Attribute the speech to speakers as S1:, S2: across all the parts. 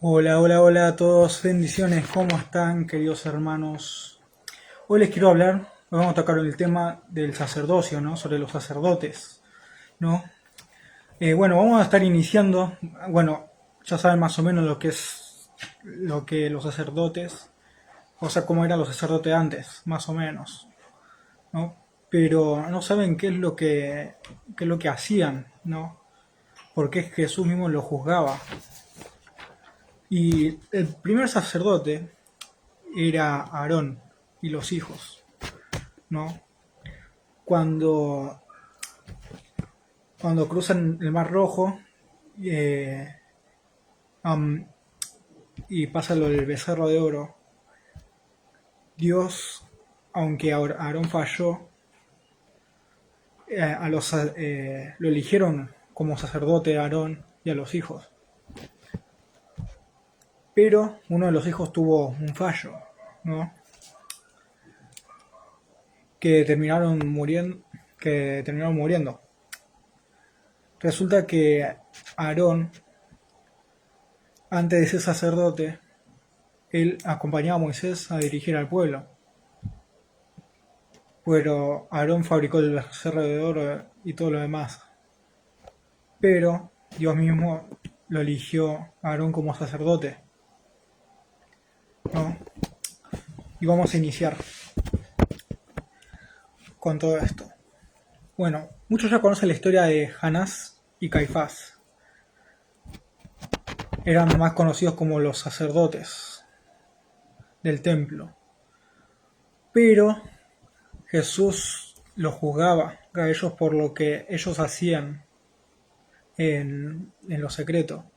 S1: Hola, hola, hola a todos, bendiciones, ¿cómo están queridos hermanos? Hoy les quiero hablar, hoy vamos a tocar el tema del sacerdocio, ¿no? Sobre los sacerdotes, ¿no? Bueno, vamos a estar iniciando, bueno, ya saben más o menos lo que es lo que los sacerdotes, o sea, cómo eran los sacerdotes antes, más o menos, ¿no? Pero no saben qué es lo que hacían, ¿no? Porque Jesús mismo lo juzgaba. Y el primer sacerdote era Aarón y los hijos, ¿no? Cuando, cuando cruzan el Mar Rojo eh, um, y pasa lo del becerro de oro, Dios, aunque Aarón falló, lo eligieron como sacerdote a Aarón y a los hijos. Pero uno de los hijos tuvo un fallo, ¿no? Que terminaron muriendo, que terminaron muriendo. Resulta que Aarón, antes de ser sacerdote, él acompañaba a Moisés a dirigir al pueblo, pero Aarón fabricó el becerro de oro y todo lo demás. Pero Dios mismo lo eligió a Aarón como sacerdote, ¿no? Y vamos a iniciar con todo esto. Bueno, muchos ya conocen la historia de Hanás y Caifás. Eran más conocidos como los sacerdotes del templo. Pero Jesús los juzgaba a ellos por lo que ellos hacían en lo secreto.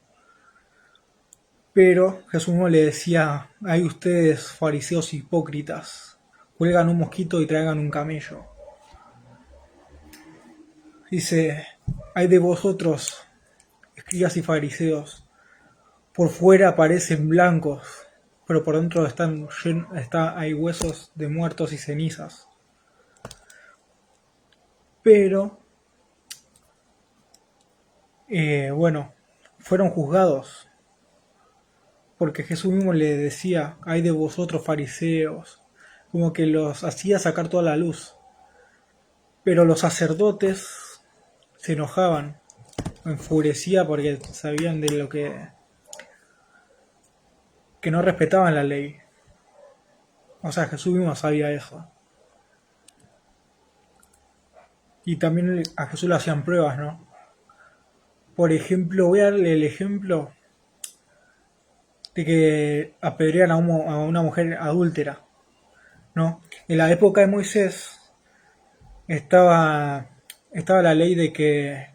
S1: Pero Jesús no le decía, hay ustedes fariseos hipócritas, cuelgan un mosquito y traigan un camello. Dice, hay de vosotros, escribas y fariseos, por fuera parecen blancos, pero por dentro hay huesos de muertos y cenizas. Pero, bueno, fueron juzgados, porque Jesús mismo le decía, hay de vosotros fariseos, como que los hacía sacar toda la luz. Pero los sacerdotes se enojaban, enfurecía porque sabían de lo que no respetaban la ley. O sea, Jesús mismo sabía eso. Y también a Jesús le hacían pruebas, ¿no? Por ejemplo, voy a darle el ejemplo de que apedrean a una mujer adúltera, ¿no? En la época de Moisés estaba, estaba la ley de que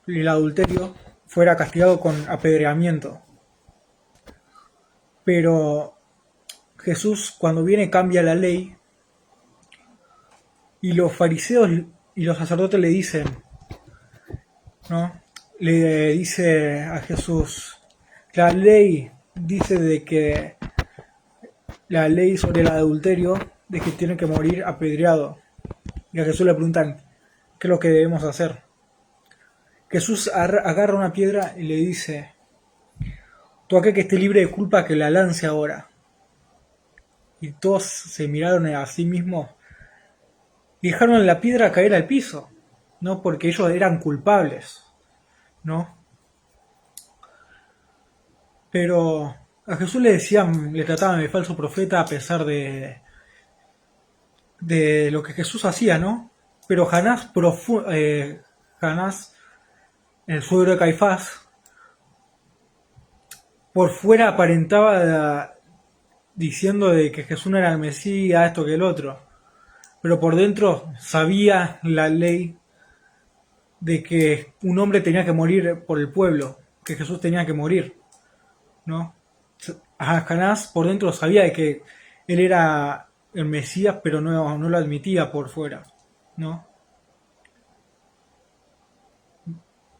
S1: el adulterio fuera castigado con apedreamiento. Pero Jesús cuando viene cambia la ley y los fariseos y los sacerdotes le dicen, ¿no? Le dice a Jesús, la ley dice de que la ley sobre el adulterio de que tiene que morir apedreado. Y a Jesús le preguntan, ¿qué es lo que debemos hacer? Jesús agarra una piedra y le dice, tú aquel que esté libre de culpa que la lance ahora. Y todos se miraron a sí mismos y dejaron la piedra caer al piso, ¿no? Porque ellos eran culpables, ¿no? Pero a Jesús le decían, le trataban de falso profeta a pesar de lo que Jesús hacía, ¿no? Pero Hanás, el suegro de Caifás, por fuera aparentaba diciendo de que Jesús no era el Mesías, esto que el otro. Pero por dentro sabía la ley de que un hombre tenía que morir por el pueblo, que Jesús tenía que morir, ¿no? Hanás por dentro sabía de que él era el Mesías, pero no lo admitía por fuera, ¿no?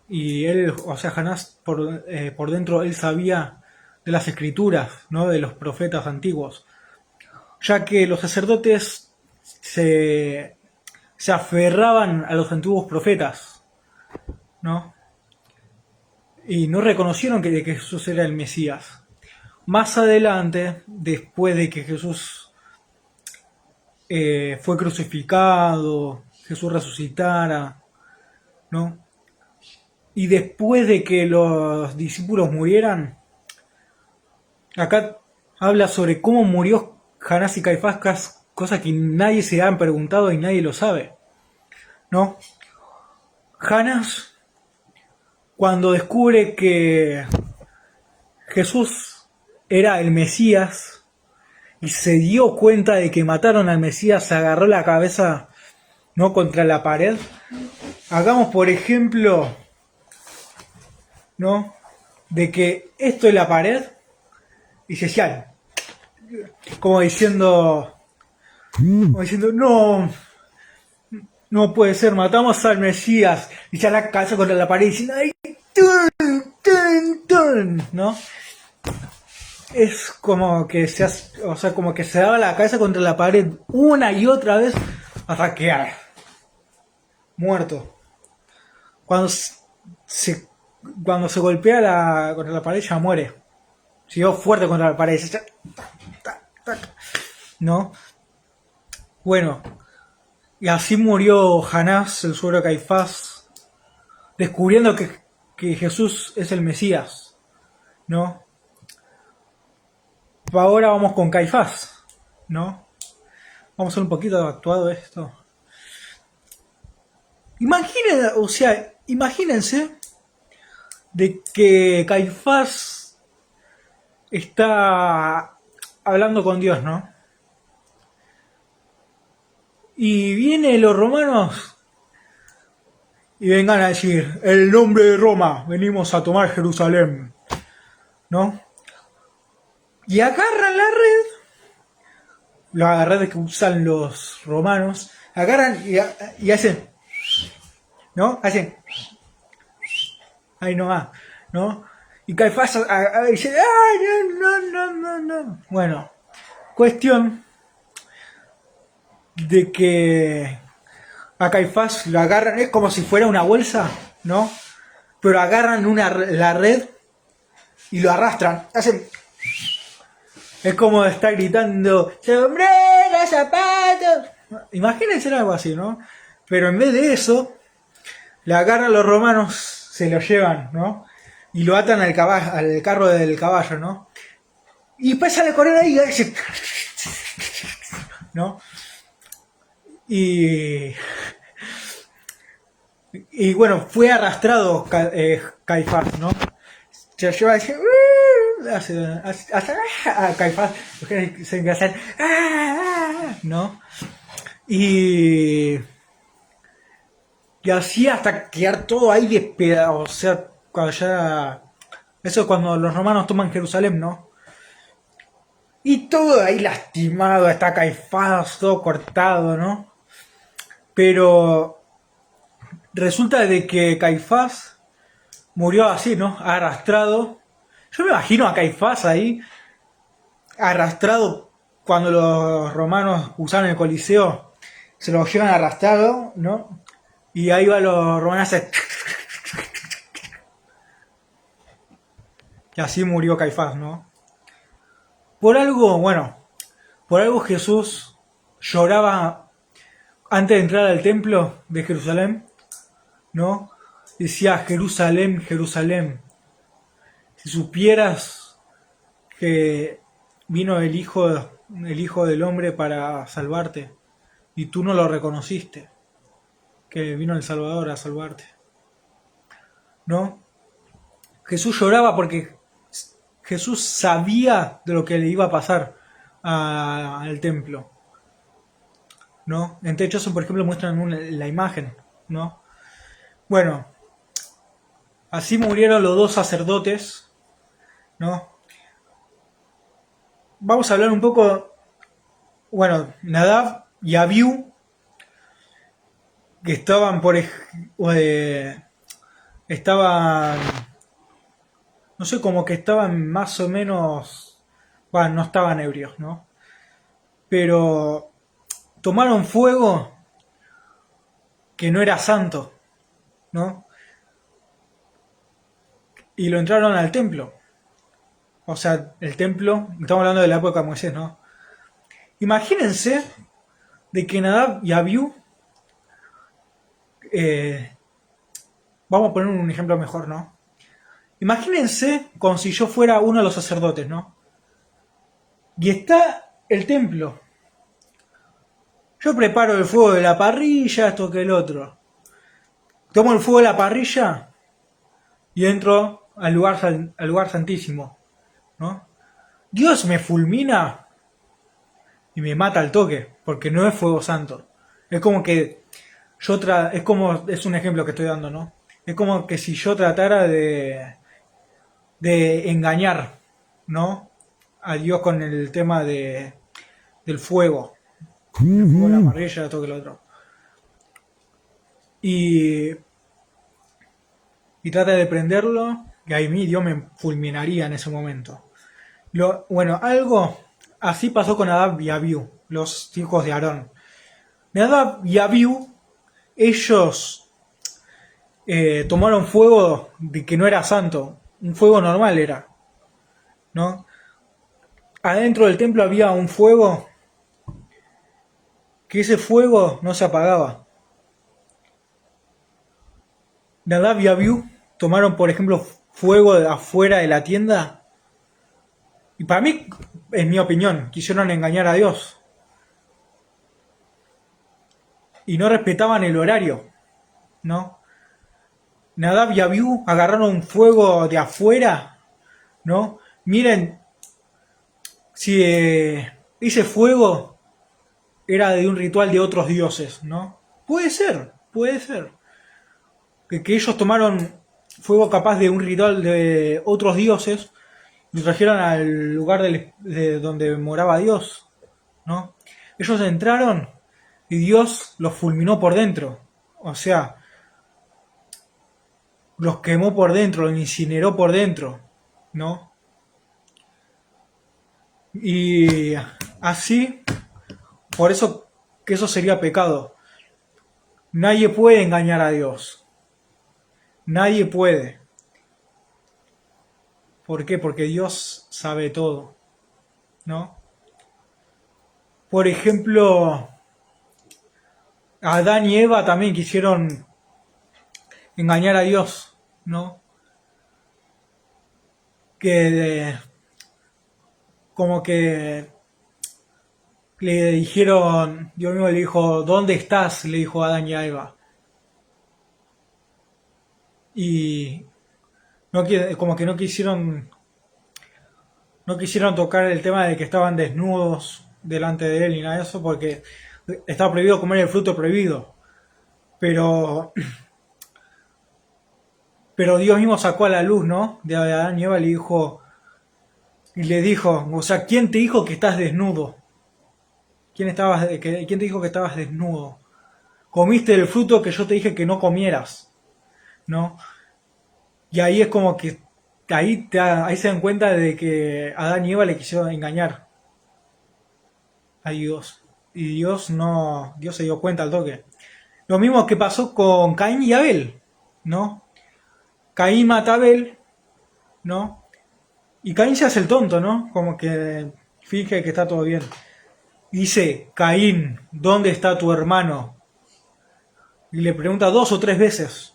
S1: Y él, o sea, Hanás por dentro él sabía de las escrituras, ¿no? De los profetas antiguos, ya que los sacerdotes se aferraban a los antiguos profetas, ¿no? y no reconocieron que Jesús era el Mesías. Más adelante, después de que Jesús fue crucificado, Jesús resucitara, ¿no? Y después de que los discípulos murieran, acá habla sobre cómo murió Hanás y Caifás, cosa que nadie se han preguntado y nadie lo sabe, ¿no? Hanás, cuando descubre que Jesús era el Mesías y se dio cuenta de que mataron al Mesías, se agarró la cabeza, ¿no?, contra la pared. Hagamos, por ejemplo, ¿no?, de que esto es la pared y se cierra, como diciendo, no, no puede ser, matamos al Mesías, y ya la cabeza contra la pared diciendo, ¡ay! ¿No? Es como que se hace, o sea, como que se daba la cabeza contra la pared una y otra vez hasta que muerto. Cuando se, cuando se golpea contra la pared ya muere. Siguió fuerte contra la pared. ¿No? Bueno, y así murió Hanás, el suegro de Caifás, descubriendo que Jesús es el Mesías, ¿no? Ahora vamos con Caifás, ¿no? Vamos a hacer un poquito de actuado esto. Imagínense de que Caifás está hablando con Dios, ¿no? Y vienen los romanos y vengan a decir, el nombre de Roma, venimos a tomar Jerusalén, ¿no? Y agarran la red que usan los romanos, agarran y hacen, ¿no? Hacen, ahí nomás, ¿no? Y Caifás dice, ¡ay, no! Bueno, cuestión de que a Caifás lo agarran, es como si fuera una bolsa, ¿no? Pero agarran la red y lo arrastran, hacen, es como estar gritando, ¡sombrero, zapatos! Imagínense algo así, ¿no? Pero en vez de eso, le agarran los romanos, se lo llevan, ¿no? Y lo atan al carro del caballo, ¿no? Y después sale a correr ahí, ¿no? Y bueno, fue arrastrado Caifás, ¿no? Se lleva a decir, a Caifás, se engasan, ¿no? Y así hasta quedar todo ahí despedazado, o sea, cuando ya, eso es cuando los romanos toman Jerusalén, ¿no? Y todo ahí lastimado, está Caifás, todo cortado, ¿no? Pero resulta de que Caifás murió así, ¿no? Arrastrado. Yo me imagino a Caifás ahí, arrastrado cuando los romanos usaron el Coliseo, se lo llevan arrastrado, ¿no? Y ahí va los romanos a... Y así murió Caifás, ¿no? Por algo Jesús lloraba antes de entrar al templo de Jerusalén, ¿no? Decía, Jerusalén, Jerusalén, si supieras que vino el Hijo del Hombre para salvarte, y tú no lo reconociste, que vino el Salvador a salvarte, ¿no? Jesús lloraba porque Jesús sabía de lo que le iba a pasar al templo, ¿no? Entre ellos, por ejemplo, muestran la imagen, ¿no? Bueno, así murieron los dos sacerdotes, ¿no? Vamos a hablar un poco, bueno, Nadab y Abiú, que estaban estaban, no sé, como que estaban más o menos, bueno, no estaban ebrios, ¿no? Pero tomaron fuego que no era santo, ¿no? y lo entraron al templo. O sea, el templo, estamos hablando de la época de Moisés, ¿no? Imagínense de que Nadab y Abiú, eh, vamos a poner un ejemplo mejor, ¿no? Imagínense como si yo fuera uno de los sacerdotes, ¿no? Y está el templo. Yo preparo el fuego de la parrilla, esto que el otro. Tomo el fuego de la parrilla y entro al lugar santísimo, ¿no? Dios me fulmina y me mata al toque, porque no es fuego santo. Es como que es un ejemplo que estoy dando, ¿no? Es como que si yo tratara de engañar, ¿no? A Dios con el tema del fuego. El fuego de la parrilla, esto que el otro. Y, y trata de prenderlo, y ahí mi Dios me fulminaría en ese momento. Bueno, algo así pasó con Nadab y Abiú, los hijos de Aarón. Nadab y Abiú, ellos tomaron fuego de que no era santo, un fuego normal era, ¿no? Adentro del templo había un fuego que ese fuego no se apagaba. Nadab y Abiú tomaron, por ejemplo, fuego de afuera de la tienda y para mí, en mi opinión, quisieron engañar a Dios y no respetaban el horario, ¿no? Nadab y Abiú agarraron fuego de afuera, ¿no? Miren, si ese fuego era de un ritual de otros dioses, ¿no? Puede ser. Que ellos tomaron fuego capaz de un ritual de otros dioses y lo trajeron al lugar de donde moraba Dios, ¿no? Ellos entraron y Dios los fulminó por dentro. O sea, los quemó por dentro, los incineró por dentro, ¿no? Y así, por eso que eso sería pecado. Nadie puede engañar a Dios. Nadie puede. ¿Por qué? Porque Dios sabe todo, ¿no? Por ejemplo, Adán y Eva también quisieron engañar a Dios, ¿no? Que como que le dijeron, Dios mismo le dijo, ¿dónde estás? Le dijo a Adán y a Eva. Y no, como que no quisieron tocar el tema de que estaban desnudos delante de él ni nada de eso, porque estaba prohibido comer el fruto prohibido. Pero, pero Dios mismo sacó a la luz, ¿no? De Adán y Eva y le dijo, o sea, ¿quién te dijo que estás desnudo? ¿Quién te dijo que estabas desnudo? Comiste el fruto que yo te dije que no comieras, ¿no? Y ahí es como que ahí se dan cuenta de que Adán y Eva le quisieron engañar a Dios. Y Dios se dio cuenta al toque. Lo mismo que pasó con Caín y Abel, ¿no? Caín mata a Abel, ¿no? Y Caín se hace el tonto, ¿no? Como que finge que está todo bien. Dice, Caín, ¿dónde está tu hermano? Y le pregunta 2 o 3 veces.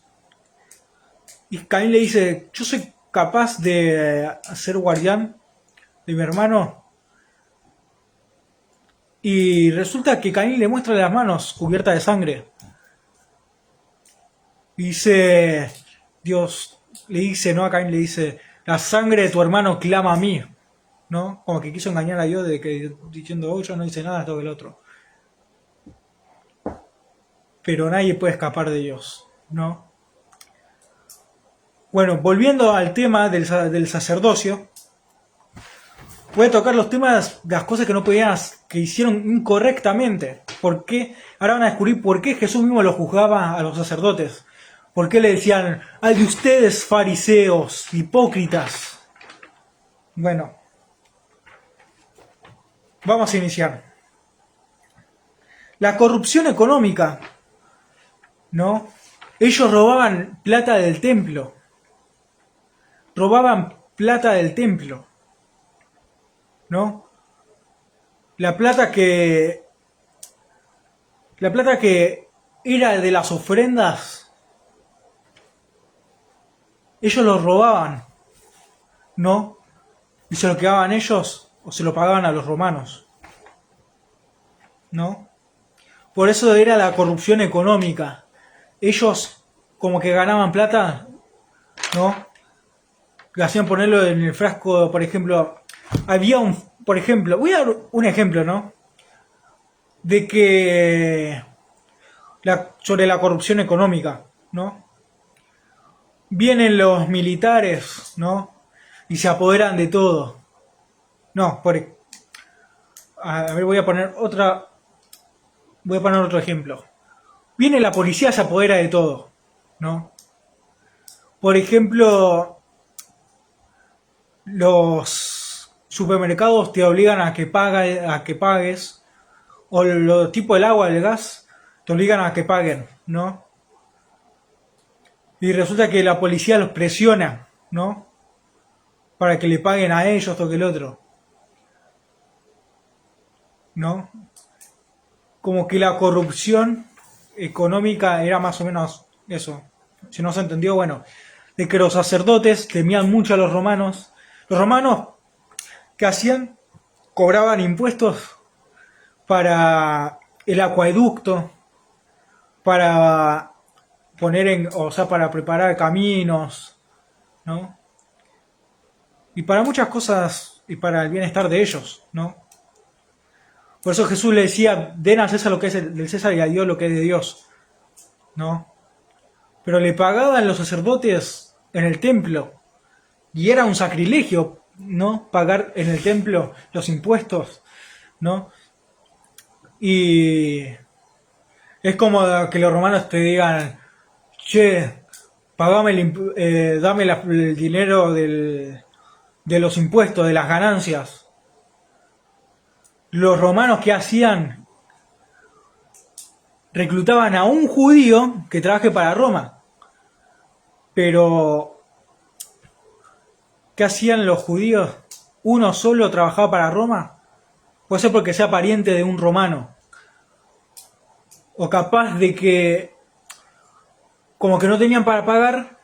S1: Y Caín le dice, yo soy capaz de ser guardián de mi hermano. Y resulta que Caín le muestra las manos cubiertas de sangre. Y dice, Dios le dice, ¿no? A Caín le dice, la sangre de tu hermano clama a mí, ¿no? Como que quiso engañar a Dios diciendo, oh, yo no hice nada, esto que el otro. Pero nadie puede escapar de Dios, ¿no? Bueno, volviendo al tema del sacerdocio, voy a tocar los temas de las cosas que no podían, que hicieron incorrectamente. ¿Por qué? Ahora van a descubrir por qué Jesús mismo lo juzgaba a los sacerdotes. ¿Por qué le decían, ay de ustedes fariseos, hipócritas? Bueno, vamos a iniciar. La corrupción económica, ¿no? Ellos robaban plata del templo. robaban plata del templo, ¿no? La plata que la plata que era de las ofrendas, ellos lo robaban, ¿no? Y se lo quedaban ellos o se lo pagaban a los romanos, ¿no? Por eso era la corrupción económica. Ellos como que ganaban plata, ¿no? Que hacían ponerlo en el frasco, por ejemplo. Había un, por ejemplo, voy a dar un ejemplo, ¿no? De que sobre la corrupción económica, ¿no? Vienen los militares, ¿no? Y se apoderan de todo. No, a ver, voy a poner otro ejemplo. Viene la policía, se apodera de todo, ¿no? Por ejemplo, los supermercados te obligan a que pagues, o los tipos del agua, del gas, te obligan a que paguen, ¿no? Y resulta que la policía los presiona, ¿no? Para que le paguen a ellos o que el otro, ¿no? Como que la corrupción económica era más o menos eso. Si no se entendió, bueno, de que los sacerdotes temían mucho a los romanos. Los romanos, ¿qué hacían? Cobraban impuestos para el acueducto, para o sea, para preparar caminos, ¿no? Y para muchas cosas y para el bienestar de ellos, ¿no? Por eso Jesús le decía, den a César lo que es del César y a Dios lo que es de Dios, ¿no? Pero le pagaban los sacerdotes en el templo y era un sacrilegio, ¿no? Pagar en el templo los impuestos, ¿no? Y es como que los romanos te digan, che, pagame dame el dinero de los impuestos, de las ganancias. Los romanos, ¿qué hacían? Reclutaban a un judío que trabaje para Roma. Pero, ¿qué hacían los judíos? ¿Uno solo trabajaba para Roma? Puede ser porque sea pariente de un romano. O capaz de que, como que no tenían para pagar,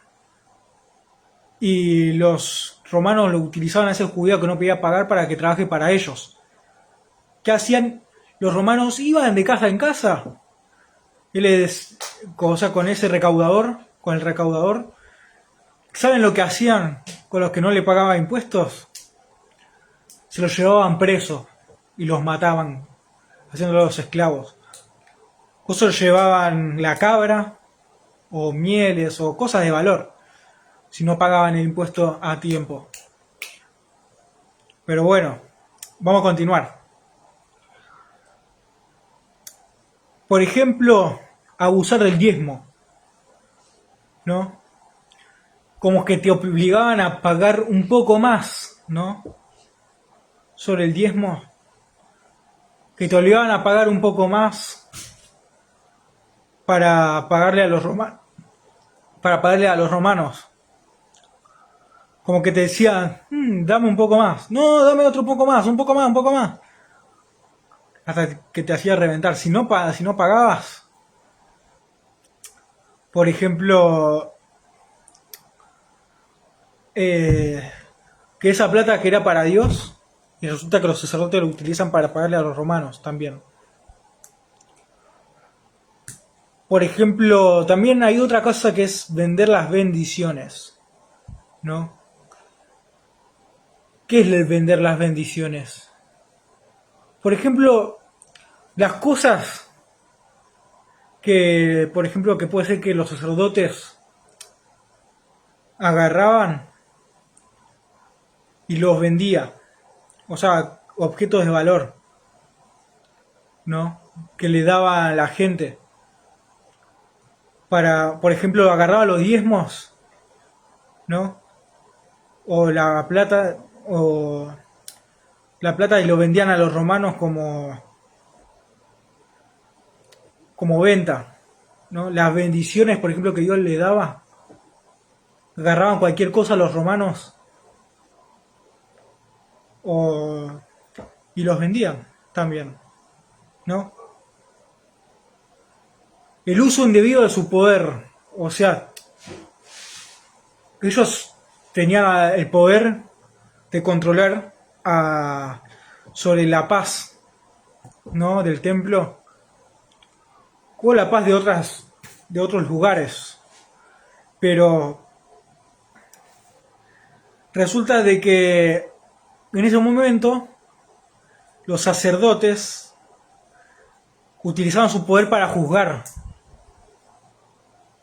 S1: y los romanos lo utilizaban a ese judío que no podía pagar para que trabaje para ellos. ¿Qué hacían? Los romanos iban de casa en casa. O sea, con ese recaudador, con el recaudador. ¿Saben lo que hacían con los que no le pagaban impuestos? Se los llevaban presos y los mataban, haciéndolos esclavos. O se los llevaban la cabra, o mieles, o cosas de valor, si no pagaban el impuesto a tiempo. Pero bueno, vamos a continuar. Por ejemplo, abusar del diezmo, ¿no? Como que te obligaban a pagar un poco más, ¿no? Sobre el diezmo, que te obligaban a pagar un poco más para pagarle a los romanos. Como que te decían, dame un poco más. No, dame otro poco más, un poco más, un poco más. Hasta que te hacía reventar. Si no pagabas, por ejemplo, que esa plata que era para Dios, y resulta que los sacerdotes lo utilizan para pagarle a los romanos también. Por ejemplo, también hay otra cosa que es vender las bendiciones, ¿no? ¿Qué es el vender las bendiciones? Por ejemplo, las cosas que, por ejemplo, que puede ser que los sacerdotes agarraban y los vendía, o sea, objetos de valor, ¿no? Que le daba a la gente. Para, por ejemplo, agarraba los diezmos, ¿no? O la plata, o la plata y lo vendían a los romanos como venta, ¿no? Las bendiciones, por ejemplo, que Dios le daba, agarraban cualquier cosa los romanos o, y los vendían también, ¿no? El uso indebido de su poder, o sea, ellos tenían el poder de controlar sobre la paz, ¿no? Del templo o la paz de otros lugares, pero resulta de que en ese momento los sacerdotes utilizaban su poder para juzgar,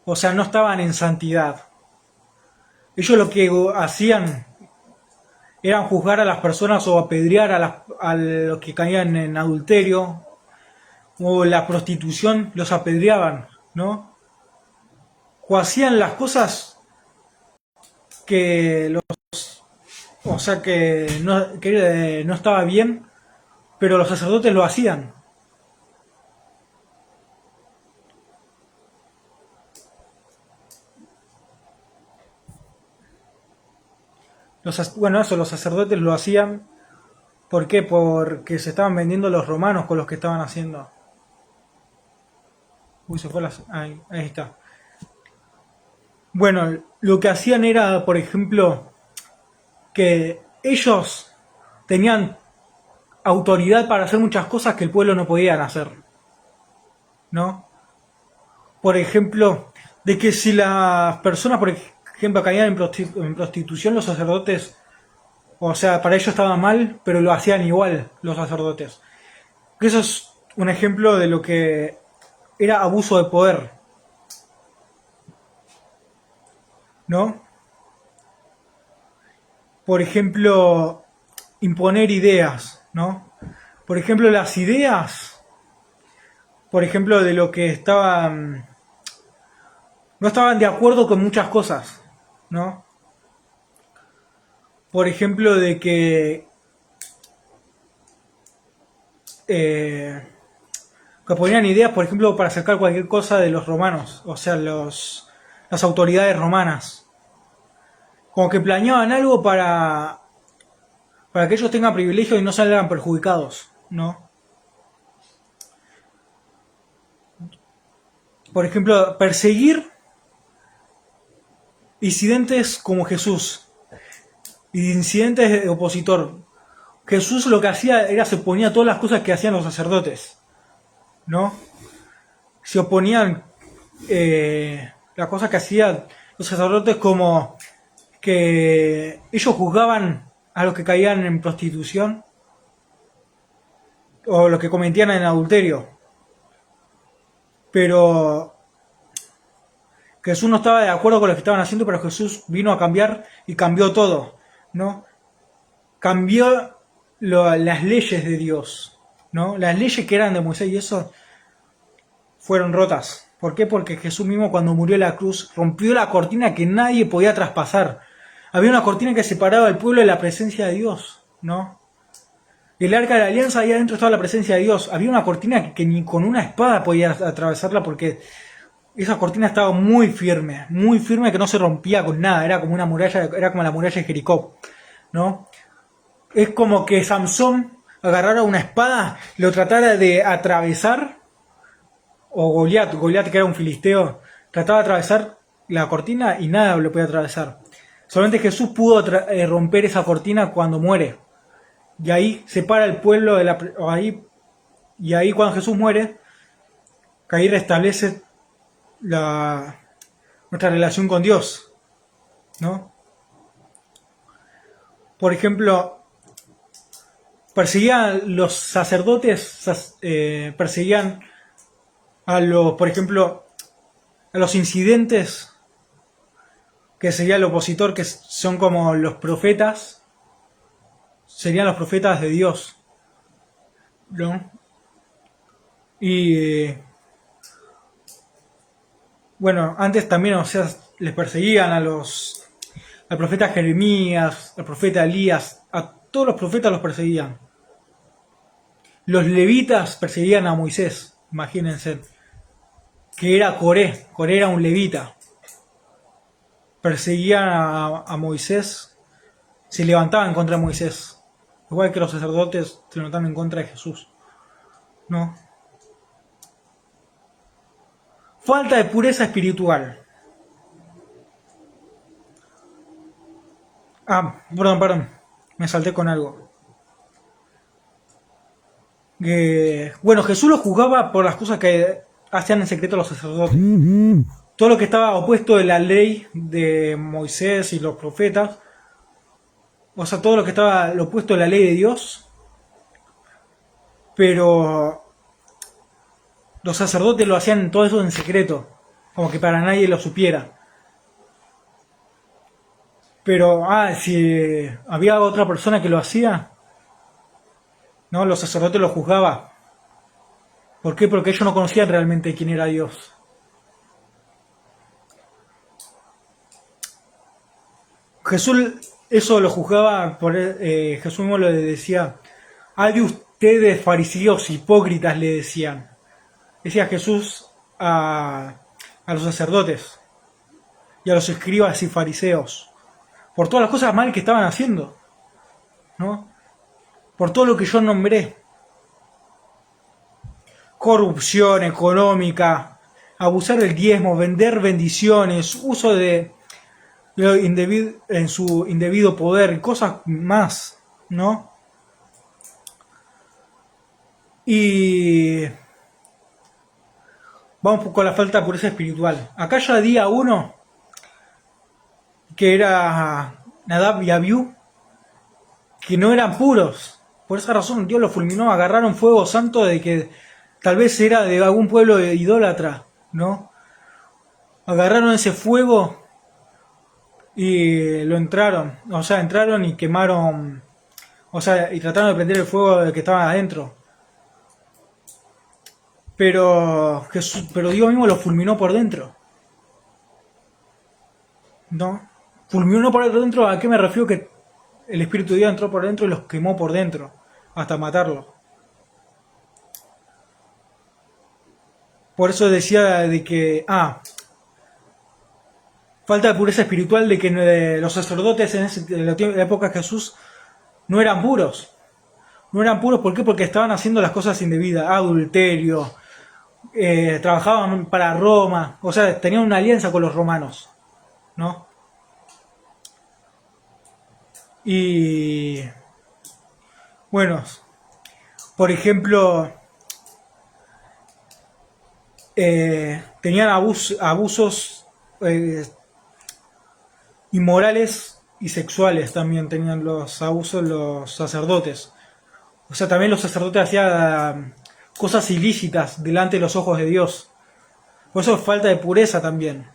S1: o sea, no estaban en santidad. Ellos lo que hacían era juzgar a las personas o apedrear a los que caían en adulterio o la prostitución, los apedreaban, ¿no? O hacían las cosas que o sea, que no estaba bien, pero los sacerdotes lo hacían. Bueno, eso, los sacerdotes lo hacían. ¿Por qué? Porque se estaban vendiendo los romanos con los que estaban haciendo. Uy, se fue ahí está. Bueno, lo que hacían era, por ejemplo, que ellos tenían autoridad para hacer muchas cosas que el pueblo no podían hacer, ¿no? Por ejemplo, de que si las personas, por ejemplo, caían en prostitución, los sacerdotes, o sea, para ellos estaba mal, pero lo hacían igual los sacerdotes. Eso es un ejemplo de lo que era abuso de poder, ¿no? Por ejemplo, imponer ideas, ¿no? Por ejemplo, las ideas, por ejemplo, de lo que estaban, no estaban de acuerdo con muchas cosas, ¿no? Por ejemplo, de que ponían ideas, por ejemplo, para sacar cualquier cosa de los romanos, o sea, las autoridades romanas. Como que planeaban algo para que ellos tengan privilegios y no salgan perjudicados, ¿no? Por ejemplo, perseguir incidentes como Jesús, y incidentes de opositor. Jesús lo que hacía era se oponía a todas las cosas que hacían los sacerdotes, ¿no? Se oponían las cosas que hacían los sacerdotes, como que ellos juzgaban a los que caían en prostitución o los que cometían en adulterio. Pero Jesús no estaba de acuerdo con lo que estaban haciendo, pero Jesús vino a cambiar y cambió todo, ¿no? Cambió las leyes de Dios, ¿no? Las leyes que eran de Moisés y eso fueron rotas. ¿Por qué? Porque Jesús mismo, cuando murió en la cruz, rompió la cortina que nadie podía traspasar. Había una cortina que separaba al pueblo de la presencia de Dios, ¿no? El arca de la alianza, ahí adentro estaba la presencia de Dios. Había una cortina que ni con una espada podía atravesarla, porque esa cortina estaba muy firme, que no se rompía con nada. Era como una muralla, era como la muralla de Jericó, ¿no? Es como que Samson agarrara una espada, lo tratara de atravesar, o Goliat, que era un filisteo, trataba de atravesar la cortina y nada lo podía atravesar. Solamente Jesús pudo romper esa cortina cuando muere. Y ahí separa el pueblo de y ahí cuando Jesús muere, que ahí restablece nuestra relación con Dios, ¿no? Por ejemplo, perseguían los sacerdotes, perseguían por ejemplo, a los incidentes que sería el opositor, que son como los profetas, serían los profetas de Dios, ¿no? Y bueno, antes también, o sea, les perseguían al profeta Jeremías, al profeta Elías, a todos los profetas los perseguían. Los levitas perseguían a Moisés, imagínense, que era Coré era un levita. perseguían a Moisés, se levantaban contra Moisés. Igual que los sacerdotes se levantaban en contra de Jesús. ¿No? Falta de pureza espiritual. Perdón. Me salté con algo. Bueno, Jesús lo juzgaba por las cosas que hacían en secreto los sacerdotes. Todo lo que estaba opuesto de la ley de Moisés y los profetas. O sea, todo lo que estaba lo opuesto de la ley de Dios. Pero los sacerdotes lo hacían todo eso en secreto. Como que para nadie lo supiera. Pero, si había otra persona que lo hacía, no, los sacerdotes lo juzgaban. ¿Por qué? Porque ellos no conocían realmente quién era Dios. Jesús eso lo juzgaba, Jesús mismo le decía, ay de ustedes fariseos hipócritas, le decían. Decía Jesús a los sacerdotes y a los escribas y fariseos, por todas las cosas mal que estaban haciendo, ¿no? Por todo lo que yo nombré. Corrupción económica, abusar del diezmo, vender bendiciones, uso de en su indebido poder, cosas más, ¿no? Y vamos con la falta de pureza espiritual. Acá ya día 1, que era Nadab y Abiú, que no eran puros. Por esa razón Dios los fulminó, agarraron fuego santo de que tal vez era de algún pueblo idólatra, ¿no? Agarraron ese fuego y lo entraron y quemaron, y trataron de prender el fuego que estaba adentro. Pero Dios mismo los fulminó por dentro. ¿No? Fulminó por dentro, ¿a qué me refiero? Que el Espíritu de Dios entró por dentro y los quemó por dentro, hasta matarlos. Por eso decía de que, falta de pureza espiritual, de que los sacerdotes en la época de Jesús no eran puros. No eran puros, ¿por qué? Porque estaban haciendo las cosas indebidas, adulterio, trabajaban para Roma, tenían una alianza con los romanos, ¿no? Y bueno, por ejemplo, tenían abusos inmorales y sexuales, también tenían los abusos los sacerdotes. También los sacerdotes hacían cosas ilícitas delante de los ojos de Dios. Por eso es falta de pureza también.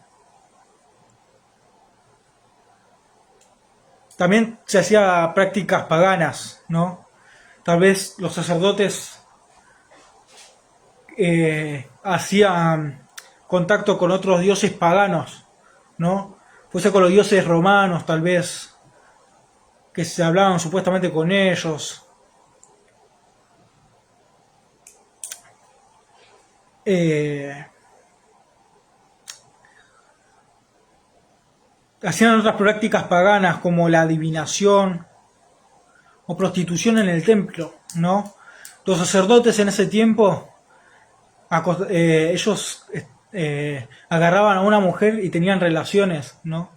S1: También se hacían prácticas paganas, ¿no? Tal vez los sacerdotes hacían contacto con otros dioses paganos, ¿no? Fuese con los dioses romanos, tal vez, que se hablaban supuestamente con ellos. Hacían otras prácticas paganas como la adivinación o prostitución en el templo, ¿no? Los sacerdotes en ese tiempo, ellos agarraban a una mujer y tenían relaciones, ¿no?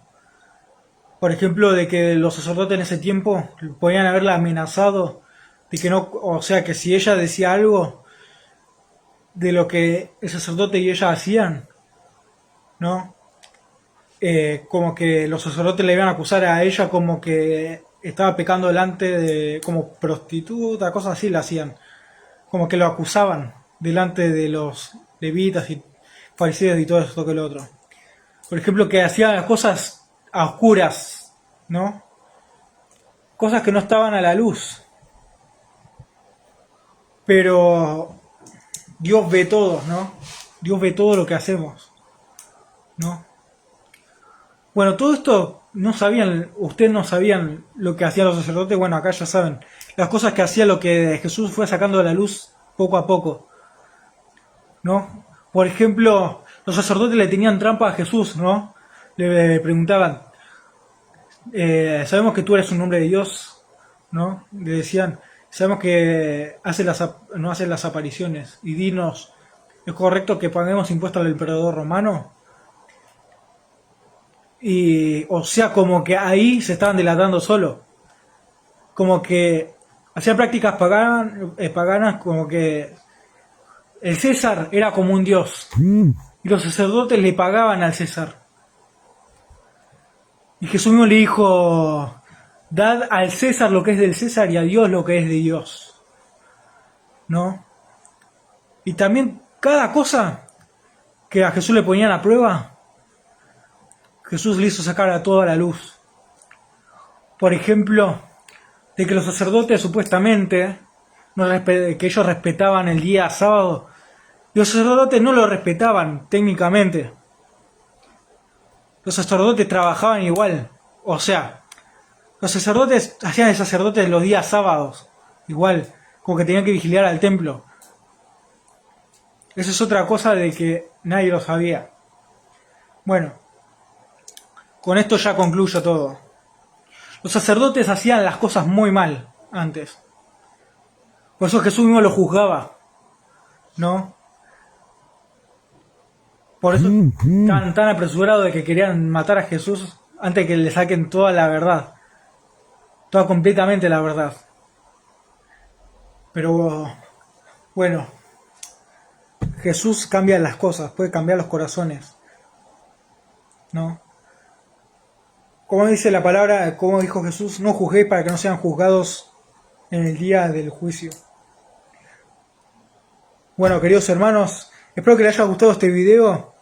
S1: Por ejemplo, de que los sacerdotes en ese tiempo podían haberla amenazado, de que no, que si ella decía algo de lo que el sacerdote y ella hacían, ¿no? Como que los sacerdotes le iban a acusar a ella como que estaba pecando delante de, como prostituta, cosas así le hacían, como que lo acusaban delante de los levitas y fariseos y todo esto que lo otro. Por ejemplo, que hacían las cosas a oscuras, ¿no? Cosas que no estaban a la luz. Pero Dios ve todo, ¿no? Dios ve todo lo que hacemos, ¿no? Bueno, todo esto ustedes no sabían lo que hacían los sacerdotes. Bueno, acá ya saben las cosas que hacía, lo que Jesús fue sacando de la luz poco a poco, ¿no? Por ejemplo, los sacerdotes le tenían trampa a Jesús, ¿no? le preguntaban, sabemos que tú eres un hombre de Dios, ¿no? Le decían, sabemos que no haces las apariciones, y dinos, ¿es correcto que paguemos impuestos al emperador romano? Y, o sea, como que ahí se estaban delatando solo. Como que hacían prácticas paganas, como que el César era como un dios. Y los sacerdotes le pagaban al César. Y Jesús mismo le dijo, dad al César lo que es del César y a Dios lo que es de Dios. ¿No? Y también cada cosa que a Jesús le ponían a prueba, Jesús le hizo sacar a toda la luz. Por ejemplo, de que los sacerdotes supuestamente, que ellos respetaban el día sábado, y los sacerdotes no lo respetaban técnicamente. Los sacerdotes trabajaban igual. O sea, los sacerdotes hacían de sacerdotes los días sábados. Igual, como que tenían que vigilar al templo. Eso es otra cosa de que nadie lo sabía. Bueno, con esto ya concluyo todo. Los sacerdotes hacían las cosas muy mal antes. Por eso Jesús mismo lo juzgaba. ¿No? Por eso tan apresurado de que querían matar a Jesús antes de que le saquen toda la verdad. Toda completamente la verdad. Pero bueno, Jesús cambia las cosas, puede cambiar los corazones. ¿No? Como dice la palabra, como dijo Jesús, no juzguéis para que no sean juzgados en el día del juicio. Bueno, queridos hermanos, espero que les haya gustado este video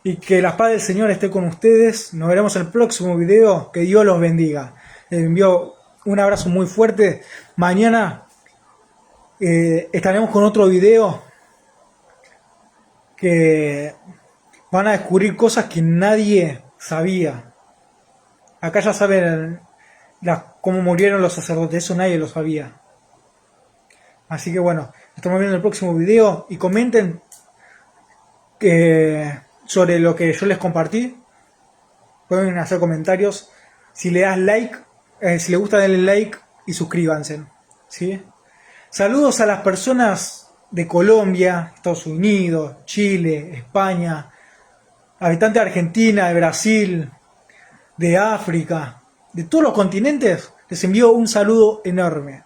S1: y que la paz del Señor esté con ustedes. Nos veremos en el próximo video. Que Dios los bendiga. Les envío un abrazo muy fuerte. Mañana estaremos con otro video que van a descubrir cosas que nadie sabía. Acá ya saben cómo murieron los sacerdotes, eso nadie lo sabía. Así que bueno, estamos viendo el próximo video y comenten sobre lo que yo les compartí. Pueden hacer comentarios. Si le das like, si les gusta denle like y suscríbanse. ¿Sí? Saludos a las personas de Colombia, Estados Unidos, Chile, España, habitantes de Argentina, de Brasil, de África, de todos los continentes. Les envío un saludo enorme.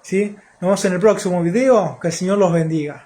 S1: ¿Sí? Nos vemos en el próximo video. Que el Señor los bendiga.